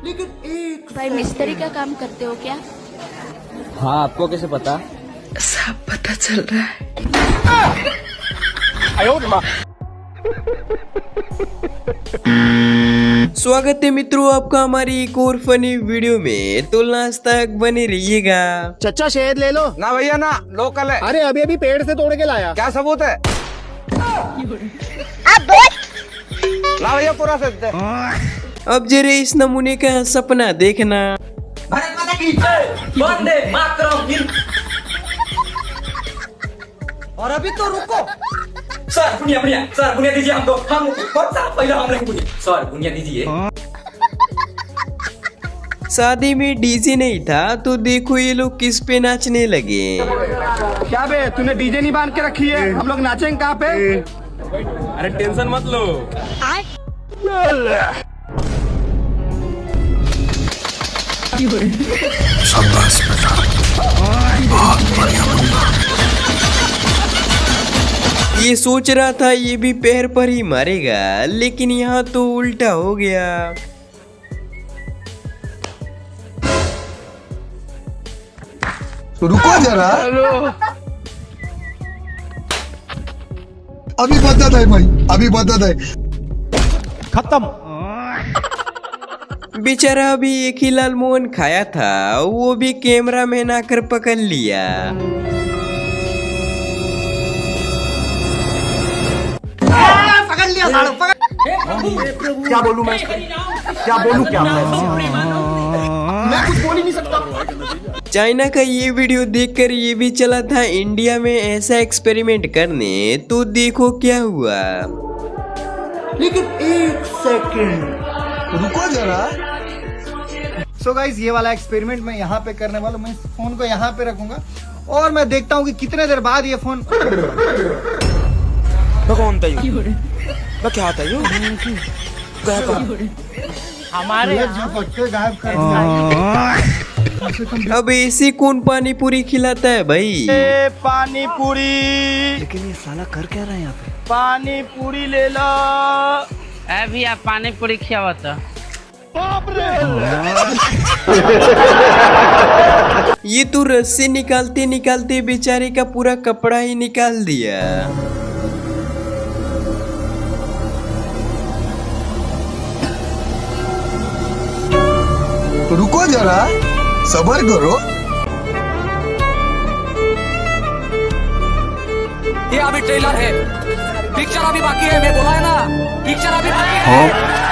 लेकिन एक भाई मिस्त्री का काम करते हो क्या? हाँ, आपको कैसे पता? सब पता चल रहा है। स्वागत है मित्रों आपका हमारी एक और फनी वीडियो में। तो लास्ट तक बने रहिएगा। चचा शहद ले लो। ना भैया ना, लोकल है। अरे अभी अभी पेड़ से तोड़ के लाया। क्या सबूत है? ला भैया पूरा सच दे। अब जरा इस नमूने का सपना देखना। भारत माता की जय, वंदे मातरम। और अभी तो रुको। सर बुनिया सर बुनिया दीजिए हमको, हम पहले हम लेंगे बुनिया। सर बुनिया दीजिए। शादी में डीजे नहीं था तो देखो ये लोग किस पे नाचने लगे। क्या बे तूने डीजे नहीं बांध के रखी है? हम लोग नाचेंगे कहाँ पे? अरे टेंशन मत लो। शाबाश बेटा, बहुत बढ़िया बंदा। ये सोच रहा था ये भी पैर पर ही मारेगा, लेकिन यहाँ तो उल्टा हो गया। रुको जरा, अभी बता है भाई, अभी बता है। खत्म। बेचारा अभी एक ही लालमोहन खाया था, वो भी कैमरा मैन आकर पकड़ लिया। पकड़ लिया सालो, पकड़। क्या बोलूं मैं? क्या बोलूं क्या मैं कुछ बोल ही नहीं सकता। चाइना का ये वीडियो देखकर ये भी चला था इंडिया में ऐसा एक्सपेरिमेंट करने, तो देखो क्या हुआ। लेकिन एक सेकंड, रुको जरा। सो गाइस ये वाला एक्सपेरिमेंट मैं यहाँ पे करने वाला हूँ। मैं इस फोन को यहाँ पे रखूंगा और मैं देखता हूँ कि कितने देर बाद ये फोन कौन था यू? क्या था यू? हमारे झपट्टे गायब कर दिया। अब ऐसे कौन पानी पूरी खिलाता है भाई? पानी पूरी। लेकिन ये साला कर क्या रहा है यहाँ पे? पानी पूरी ले लो। अभी आप पानी पूरी खिया था। ये तो रस्सी निकालते निकालते बेचारे का पूरा कपड़ा ही निकाल दिया। रुको जरा, सबर करो। ये अभी ट्रेलर है, पिक्चर अभी बाकी है। मैं बोला है ना, पिक्चर अभी बाकी है।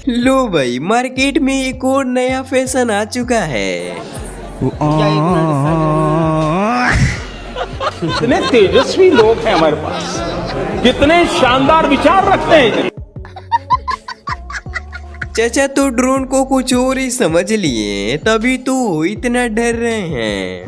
लो भाई, मार्केट में एक और नया फैशन आ चुका है। कितने तेजस्वी लोग हैं हमारे पास, कितने शानदार विचार रखते हैं। चाचा तो ड्रोन को कुछ और ही समझ लिए, तभी तो इतना डर रहे हैं।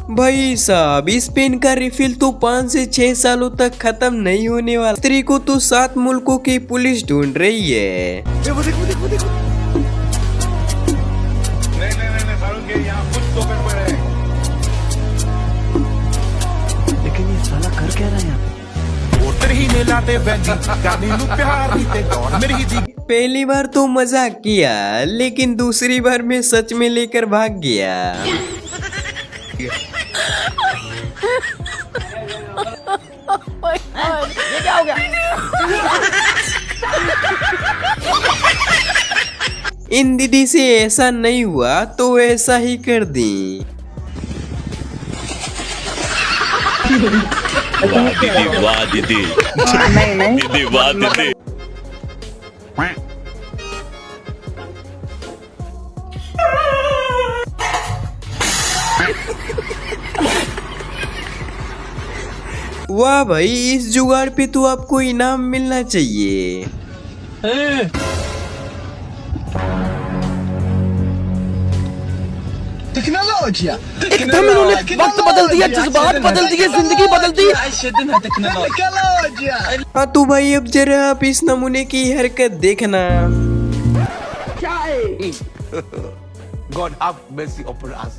भाई साहब, इस पेन का रिफिल तो 5 से 6 सालों तक खत्म नहीं होने वाला। स्त्री को तो 7 मुल्कों की पुलिस ढूंढ रही है। लेकिन ये साला कर क्या रहा है यहाँ पे? पहली बार तो मजाक किया, लेकिन दूसरी बार में सच में लेकर भाग गया। ये क्या हो गया? इन दीदी से ऐसा नहीं हुआ तो ऐसा ही कर दी। वाह दीदी, दीदी वाह दीदी। वाह भाई, इस जुगाड़ पे तो आपको इनाम मिलना चाहिए। टेक्नोलॉजी टेक्नोलॉजिया एकदम इन्होंने वक्त बदल दिया, जज्बात बदल दिए, जिंदगी बदल दी। टेक्नोलॉजिया हाँ तो भाई अब जरा आप इस नमूने की हरकत देखना। God have mercy upon us.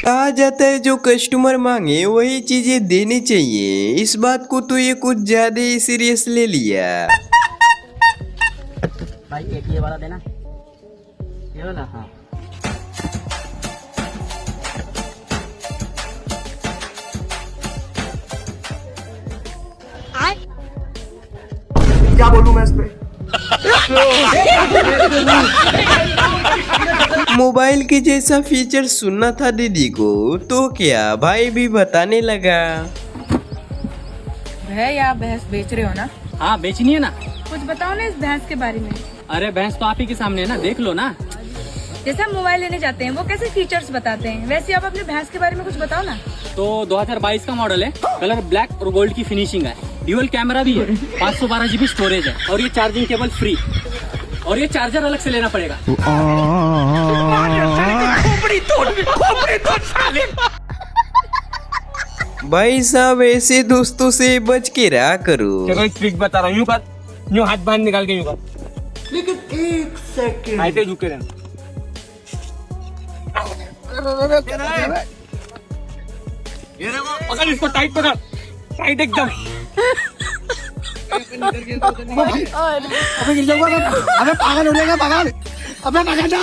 कहा जाता है जो कस्टमर मांगे वही चीजें देनी चाहिए। इस बात को तो ये कुछ ज्यादा ही सीरियस ले लिया। भाई एक ये वाला देना, ये वाला। हाँ क्या बोलूं मैं इस पे? मोबाइल के जैसा फीचर सुनना था दीदी को, तो क्या भाई भी बताने लगा। भैया आप भैंस बेच रहे हो ना? हाँ बेचनी है ना। कुछ बताओ ना इस भैंस के बारे में। अरे भैंस तो आप ही के सामने है ना, देख लो ना। जैसे हम मोबाइल लेने जाते हैं वो कैसे फीचर्स बताते हैं, वैसे आप अपने भैंस के बारे में कुछ बताओ ना। तो 2022 का मॉडल है, कलर ब्लैक और गोल्ड की फिनिशिंग है, ड्यूअल कैमरा भी है, 512 GB स्टोरेज है और ये चार्जिंग केबल फ्री, और ये चार्जर अलग से लेना पड़ेगा। भाई साहब ऐसे दोस्तों से बच के रहा करो। चलो ट्रिक बता रहा हूँ, यूं कर, यूं हाथ बाहर निकाल के यूं कर। लेकिन एक सेकंड, ऐसे झुके रहना। पकड़ इसको, टाइट पकड़, टाइट एकदम। अबे गिर जाऊंगा, अबे पागल हो जाएगा, पागल, अबे पागल जा,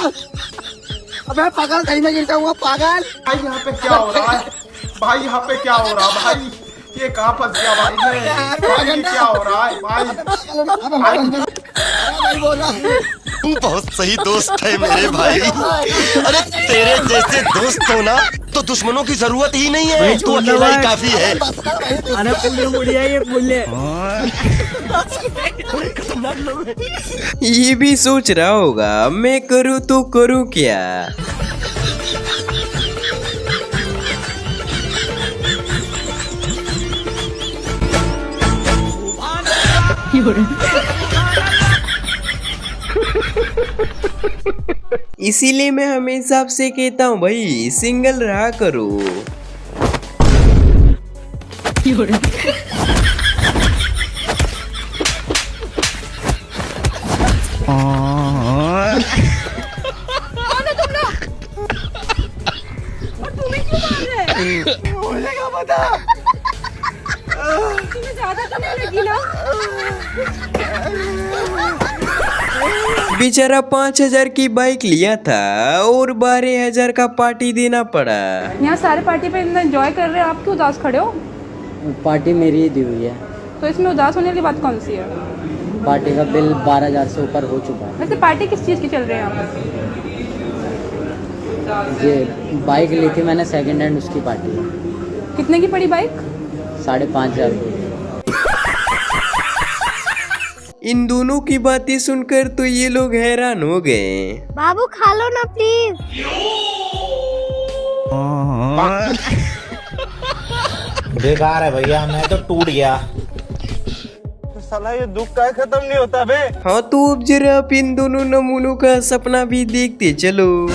अबे पागल कहीं में गिर जाऊंगा, पागल। भाई यहाँ पे क्या हो रहा है? भाई यहाँ पे क्या हो रहा है? भाई ये कहाँ फंस गया भाई मैं? भाई ये क्या हो रहा है भाई? तू बहुत सही दोस्त है मेरे भाई। अरे तेरे जैसे दोस्त हो ना तो दुश्मनों की जरूरत ही नहीं है, तू अकेला ही काफी है। ये भी सोच रहा होगा मैं करूँ तो करूँ क्या। इसीलिए मैं हमेशा आपसे कहता हूँ भाई सिंगल रहा करो। मुझे क्या पता, तुम्हें ज्यादा तो नहीं लगी ना? बेचारा 5,000 की बाइक लिया था और 12,000 का पार्टी देना पड़ा। यहाँ सारे पार्टी पे इतना एंजॉय कर रहे हो, आप क्यों उदास खड़े हो? पार्टी मेरी ही दी हुई है। तो इसमें उदास होने वाली बात कौन सी है? पार्टी का बिल 12,000 से ऊपर हो चुका है। वैसे पार्टी किस चीज़ की चल रही है यहाँ पे? ये बाइक ली थी मैंने सेकंड हैंड, उसकी पार्टी है। कितने की पड़ी बाइक? 5,500। इन दोनों की बातें सुनकर तो ये लोग हैरान हो गए। बाबू खा लो ना प्लीज। बेकार है भैया, मैं तो टूट गया। साला ये दुख का खत्म नहीं होता बे। हाँ तो अब जरा आप इन दोनों नमूनों का सपना भी देखते चलो।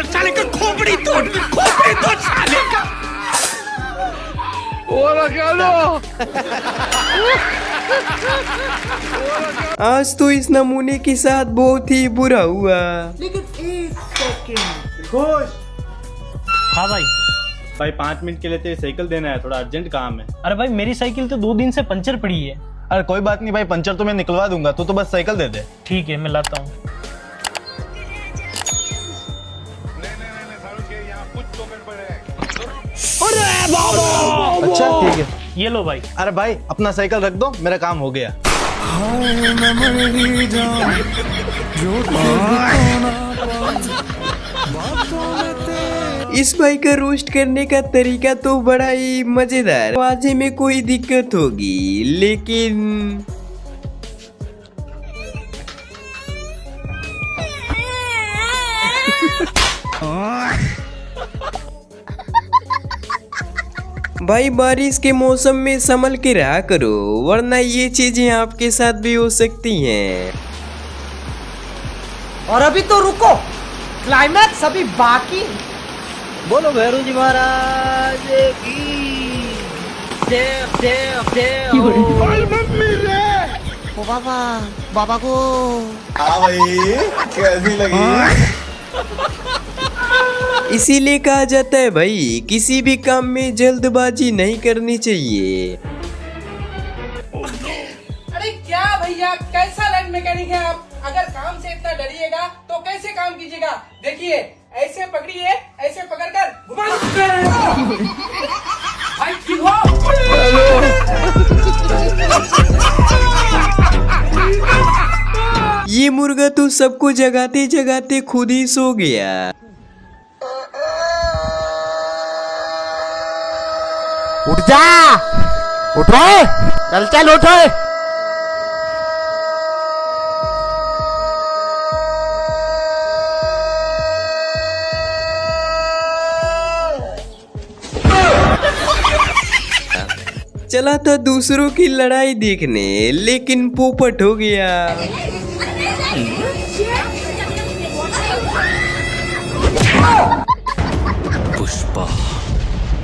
साले का खोपड़ी तोड़ साले का। आज तो इस नमूने के साथ बहुत ही बुरा हुआ। लेकिन एक सेकंड, खुश। हाँ भाई, भाई 5 मिनट के लिए तेरी साइकिल देना है, थोड़ा अर्जेंट काम है। अरे भाई मेरी साइकिल तो 2 दिन से पंचर पड़ी है। अरे कोई बात नहीं भाई, पंचर तो मैं निकलवा दूंगा, तू तो बस साइकिल दे दे। ठीक है मैं लाता हूँ। अच्छा ठीक है। ये लो भाई। अरे भाई अपना साइकिल रख दो, मेरा काम हो गया। इस भाई का रोस्ट करने का तरीका तो बड़ा ही मजेदार। आवाज में कोई दिक्कत होगी लेकिन भाई बारिश के मौसम में संभल के रहा करो वरना ये चीजें आपके साथ भी हो सकती हैं। और अभी तो रुको, क्लाइमैक्स अभी बाकी। बोलो भैरू जी महाराज की देव देव देव। ओ बाबा, बाबा को हाँ भाई, कैसी लगी? इसीलिए कहा जाता है भाई किसी भी काम में जल्दबाजी नहीं करनी चाहिए। अरे क्या भैया, कैसा लैंड मैकेनिक है आप? अगर काम से इतना डरिएगा तो कैसे काम कीजिएगा? देखिए, ऐसे पकड़िए, ऐसे पकड़कर घुमा भाई, ठीक हो? ये मुर्गा तो सबको जगाते जगाते खुद ही सो गया। उठ जा, उठो, चल चल उठो। चला था दूसरों की लड़ाई देखने लेकिन पोपट हो गया। पुष्पा,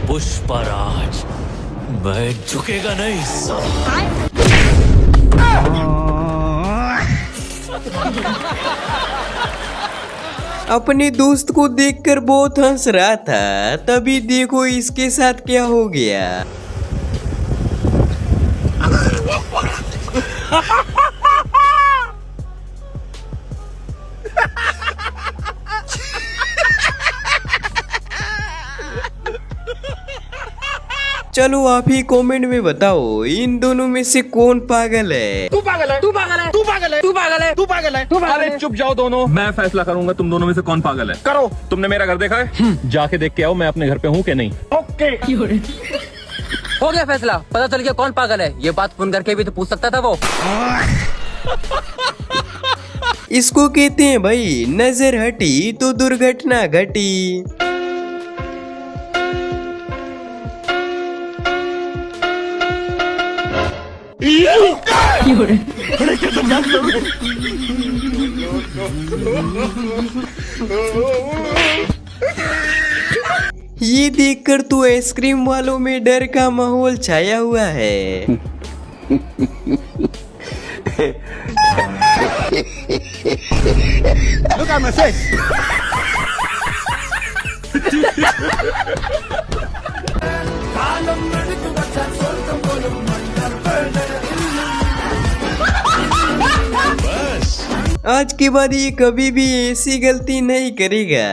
पुष्पराज, मैं झुकेगा नहीं साला। अपने दोस्त को देखकर बहुत हंस रहा था, तभी देखो इसके साथ क्या हो गया। चलो आप ही कमेंट में बताओ इन दोनों में से कौन पागल है। तू पागल है, तू पागल है, तू पागल है, तू पागल है, तू पागल है, तू पागल है। अरे चुप जाओ दोनों, मैं फैसला करूंगा तुम दोनों में से कौन पागल है। करो। तुमने मेरा घर देखा है? जाके देख के आओ मैं अपने घर पे हूँ कि नहीं। ओके। हो गया फैसला, पता चल गया कौन पागल है। ये बात फोन करके भी तो पूछ सकता था वो। इसको कहते हैं भाई नजर हटी तो दुर्घटना घटी। ये देखकर तो आइसक्रीम वालों में डर का माहौल छाया हुआ है। Look at my face. आज के बाद ये कभी भी ऐसी गलती नहीं करेगा।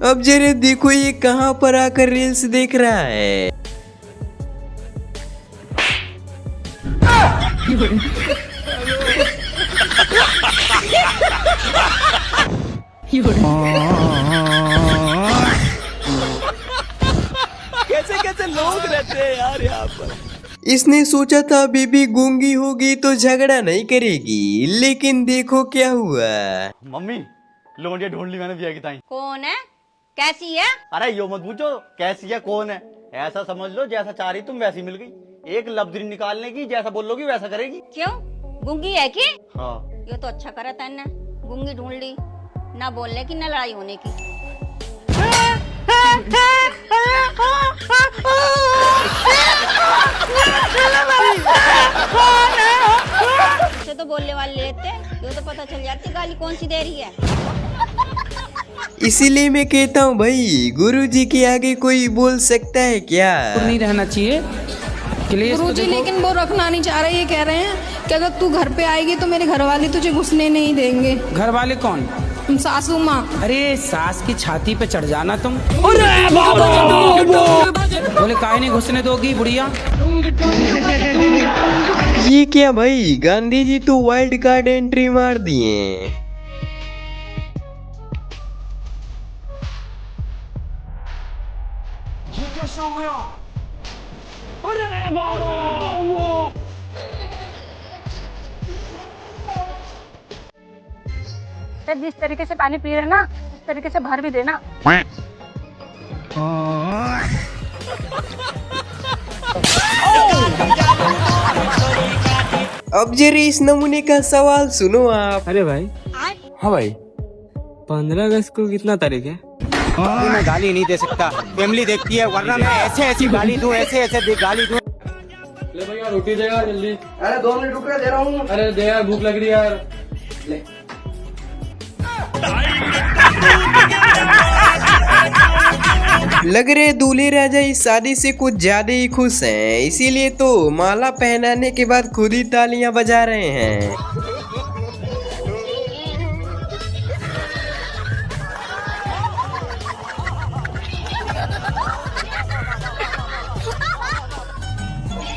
अब जरा देखो ये कहाँ पर आकर रील्स देख रहा है। कैसे कैसे लोग रहते हैं यार यहाँ पर। इसने सोचा था बीबी गूंगी होगी तो झगड़ा नहीं करेगी, लेकिन देखो क्या हुआ। मम्मी लोंडिया ढूंढ ली मैंने, बिया की ताई। कौन है, कैसी है? अरे यो मत पूछो कैसी है कौन है, ऐसा समझ लो जैसा चाह रही तुम वैसी मिल गई। एक लफ्ज निकालने की, जैसा बोलोगी वैसा करेगी। क्यों, गूंगी है की? हाँ। ये तो अच्छा करा तैने, गूंगी ढूंढ ली, ना बोलने की ना लड़ाई होने की। इसे तो बोलने वाले लेते, ये तो पता चल जाती गाली कौन सी दे रही है। इसीलिए मैं कहता हूँ भाई गुरुजी के आगे कोई बोल सकता है क्या? नहीं रहना चाहिए, गुरुजी लेकिन वो रखना नहीं चाह रहे, ये कह रहे हैं कि अगर तू घर पे आएगी तो मेरे घर वाले तुझे घुसने नहीं देंगे। घर वाले कौन? सासू माँ। अरे सास की छाती पे चढ़ जाना तुम। बोले काहे नहीं घुसने दोगी बुढ़िया? ये क्या भाई, गांधी जी तो वाइल्ड कार्ड एंट्री मार दिए। जिस तरीके से पानी पी रहे ना उस तरीके से भर भी देना। अब जरा इस नमूने का सवाल सुनो आप। अरे भाई। हाँ भाई, 15 अगस्त को कितना तारीख है? मैं गाली नहीं दे सकता, फैमिली देखती है, वरना मैं ऐसे ऐसी गाली दूं, ऐसे ऐसे गाली दूं। ले भैया रोटी देगा जल्दी। अरे 2 मिनट रुक, दे रहा हूँ। अरे दे यार, भूख लग रही है यार। ले। लग रहे दूल्हे राजा इस शादी से कुछ ज्यादा ही खुश हैं, इसीलिए तो माला पहनाने के बाद खुद ही तालियां बजा रहे हैं।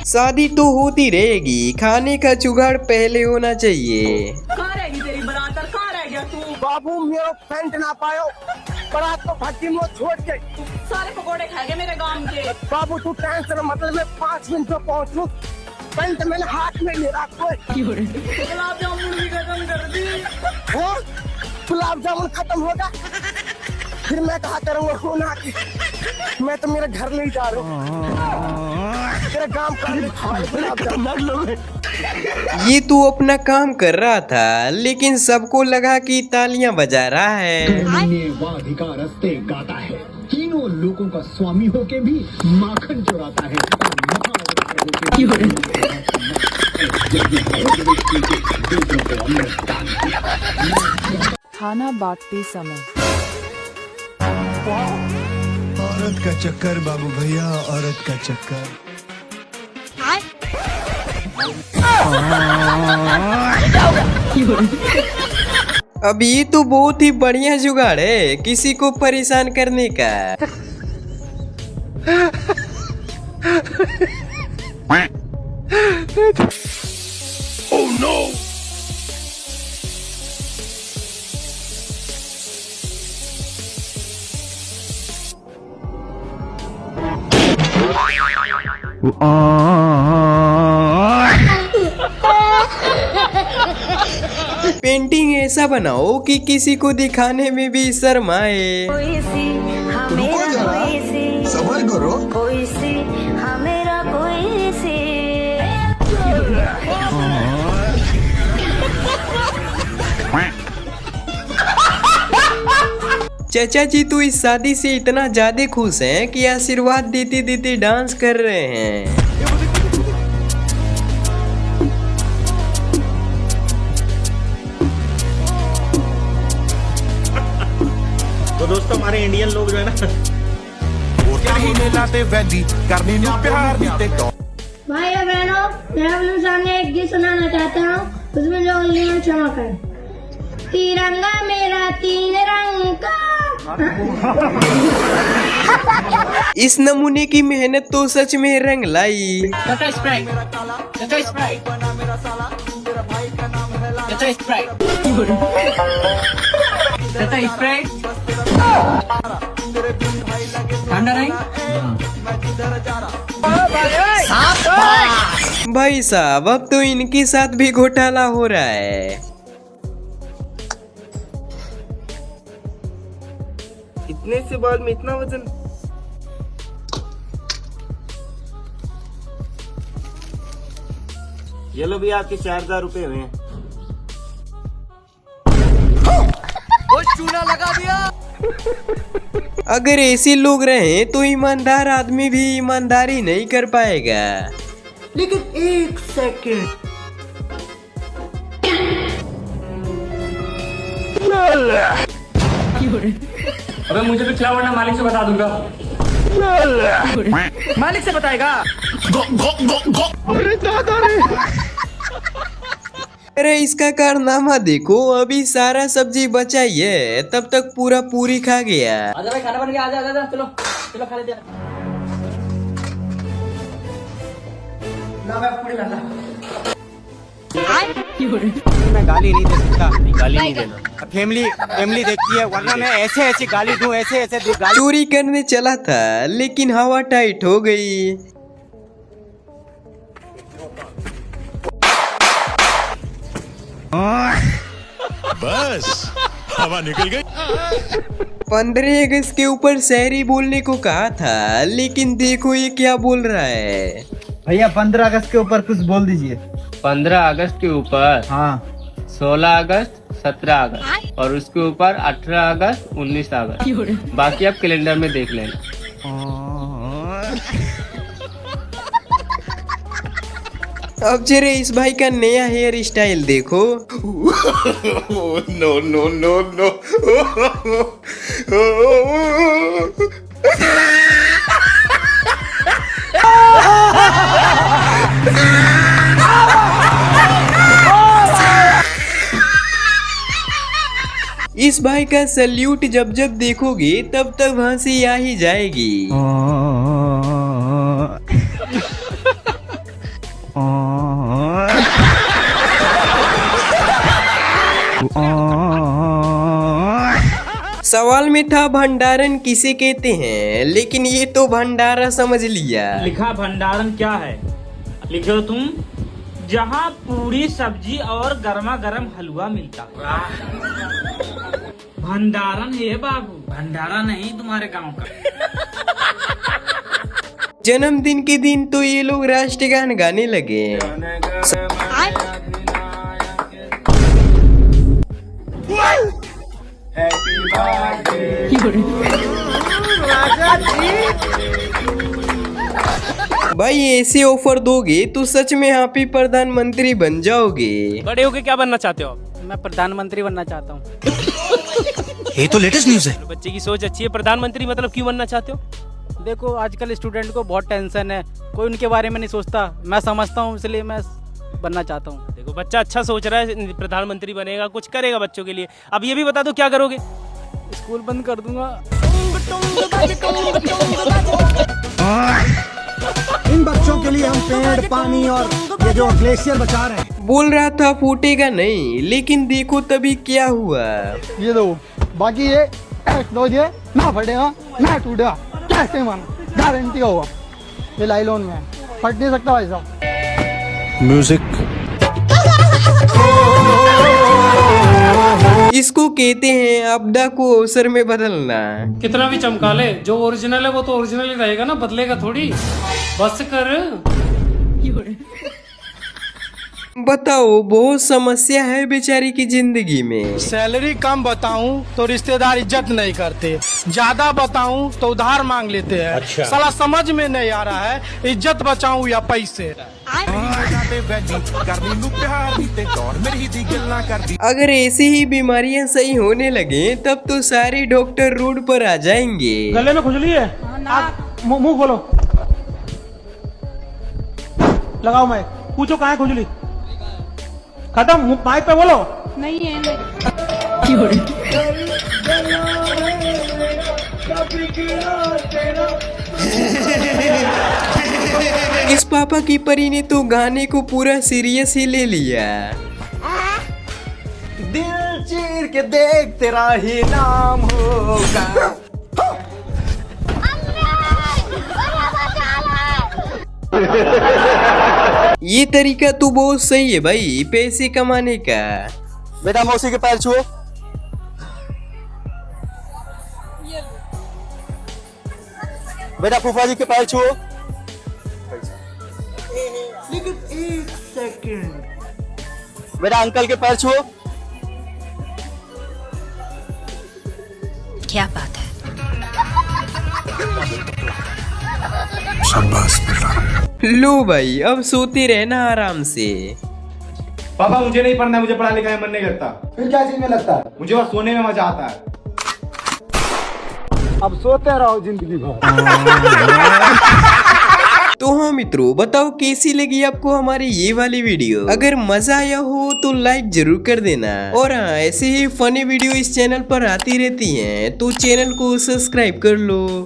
शादी तो होती रहेगी, खाने का जुगाड़ पहले होना चाहिए। कहाँ रहेगी तेरी बरात, कहाँ रह गया तू? बाबू मेरा पैंट ना पायो, बरात तो भट्टी में छोड़ के सारे पकोड़े खा गए मेरे गांव के। बाबू तू टेंशन मतलब मैं 5 मिनट में पहुंचू, पैंट मैंने हाथ में ले रखा है। गुलाब जामुन भी खत्म कर दी। गुलाब जामुन खत्म होगा फिर मैं कहा करूँगा फोन आके, मैं तो मेरे घर नहीं जा रहा हूँ, तेरे काम कर। ये तू अपना काम कर रहा था, लेकिन सबको लगा कि तालियां बजा रहा है। वाधिका रस्ते गाता है, तीनों लोगों का स्वामी होके भी माखन चुराता है। खाना बांटते समय औरत का चक्कर बाबू भैया, औरत का चक्कर। अब ये तो बहुत ही बढ़िया जुगाड़ है किसी को परेशान करने का। Oh no! पेंटिंग ऐसा बनाओ कि किसी को दिखाने में भी शर्म आए। रुको जरा, सबर करो। चाचा जी तो इस शादी से इतना ज्यादा खुश हैं कि आशीर्वाद देते देते डांस कर रहे हैं। तो दोस्तों हमारे इंडियन लोग जो है ना भाई और बहनों, मैं अपने सामने एक गीत सुनाना चाहता हूँ, उसमें जो उंगलियां चमक है। तिरंगा मेरा 3 रंग का। इस नमूने की मेहनत तो सच में रंग लाई। ठंडा नहीं? भाई साहब, अब तो इनके साथ भी घोटाला हो रहा है। इतने से बाल में इतना वजन। ये लो भी आपके 4000 रुपए हुए हैं। चूना लगा दिया। अगर ऐसे लोग रहे तो ईमानदार आदमी भी ईमानदारी नहीं कर पाएगा। लेकिन 1 सेकंड, अबे मुझे भी खिला वरना मालिक से बता दूंगा। मालिक से बताएगा। अरे इसका कारनामा देखो, अभी सारा सब्जी बचा ही है, तब तक पूरा पूरी खा गया। आजा भाई, खाना बन गया, आजा आजा, चलो चलो खा लेते हैं। मैं गाली नहीं दे सकता, गाली नहीं देना, फैमिली देखती है, वरना मैं ऐसे ऐसी गाली दूं, ऐसे ऐसे गाली। चोरी करने चला था लेकिन हवा टाइट हो गई। बस हवा निकल गई। 15 अगस्त के ऊपर शायरी बोलने को कहा था, लेकिन देखो ये क्या बोल रहा है। भैया 15 अगस्त के ऊपर कुछ बोल दीजिए। 15 अगस्त के ऊपर हाँ 16 अगस्त, 17 अगस्त और उसके ऊपर 18 अगस्त, 19 अगस्त। बाकी आप कैलेंडर में देख लेना। अब जरा इस भाई का नया हेयर स्टाइल देखो। No no no no. इस भाई का सल्यूट जब जब देखोगे तब तब हंसी आ ही जाएगी। सवाल में था भंडारण किसे कहते हैं, लेकिन ये तो भंडारा समझ लिया। लिखा भंडारण क्या है, लिखो तुम, जहाँ पूरी सब्जी और गर्मा गर्म हलवा मिलता है। भंडारण है बाबू, भंडारा नहीं तुम्हारे गांव का। जन्मदिन के दिन तो ये लोग राष्ट्रगान गाने लगे। भाई ऐसे ऑफर दोगे तो सच में आप ही प्रधानमंत्री बन जाओगे। बड़े होके क्या बनना चाहते हो? मैं प्रधानमंत्री बनना चाहता हूँ। ये तो लेटेस्ट न्यूज है। बच्चे की सोच अच्छी है। प्रधानमंत्री मतलब क्यों बनना चाहते हो? देखो आजकल स्टूडेंट को बहुत टेंशन है, कोई उनके बारे में नहीं सोचता, मैं समझता हूँ, इसलिए मैं बनना चाहता हूँ। देखो बच्चा अच्छा सोच रहा है, प्रधानमंत्री बनेगा, कुछ करेगा बच्चों के लिए। अब ये भी बता दो क्या करोगे? स्कूल बंद कर दूंगा। इन बच्चों के लिए हम पेड़, पानी और ये जो ग्लेशियर बचा रहे हैं। बोल रहा था फूटेगा नहीं, लेकिन देखो तभी क्या हुआ। ये दो, बाकी ये दो ये ना फटेगा ना टूटेगा, कैसे माना, गारंटी होगा। ये लाइलॉन में है, फट नहीं सकता भाई साहब। म्यूजिक। इसको कहते हैं आपदा को अवसर में बदलना। कितना भी चमका ले, जो ओरिजिनल है वो तो ओरिजिनल ही रहेगा ना, बदलेगा थोड़ी। बस कर। बताओ, बहुत समस्या है बेचारी की जिंदगी में। सैलरी कम बताऊं तो रिश्तेदार इज्जत नहीं करते, ज्यादा बताऊं तो उधार मांग लेते हैं। अच्छा। साला समझ में नहीं आ रहा है, इज्जत बचाऊं या पैसे। अगर ऐसी ही बीमारियां सही होने लगे तब तो सारे डॉक्टर रोड पर आ जाएंगे। गले में खुजली है, मुंह खोलो, लगाओ माइक, पूछो कहाँ है खुजली। खत्म, माइक पे बोलो। नहीं है। इस पापा की परी ने तो गाने को पूरा सीरियस ही ले लिया। दिल चीर के देख तेरा ही नाम होगा। ये तरीका तो बहुत सही है भाई पैसे कमाने का। बेटा मौसी के पैर छुओ। बेटा फूफा जी के पैर छुओ। लेकिन एक सेकंड। बेटा अंकल के पैर छुओ। क्या बात है। शाबाश बेटा। लो भाई अब सोते रहना आराम से। पापा मुझे नहीं पढ़ना, मुझे पढ़ा लिखा में मन नहीं करता। फिर क्या चीज में लगता है? मुझे बस सोने में मजा आता है। अब सोते रहो जिंदगी भर। तो हाँ मित्रों, बताओ कैसी लगी आपको हमारी ये वाली वीडियो। अगर मजा आया हो तो लाइक जरूर कर देना। और हाँ, ऐसे ही फनी वीडियो इस चैनल पर आती रहती हैं, तो चैनल को सब्सक्राइब कर लो।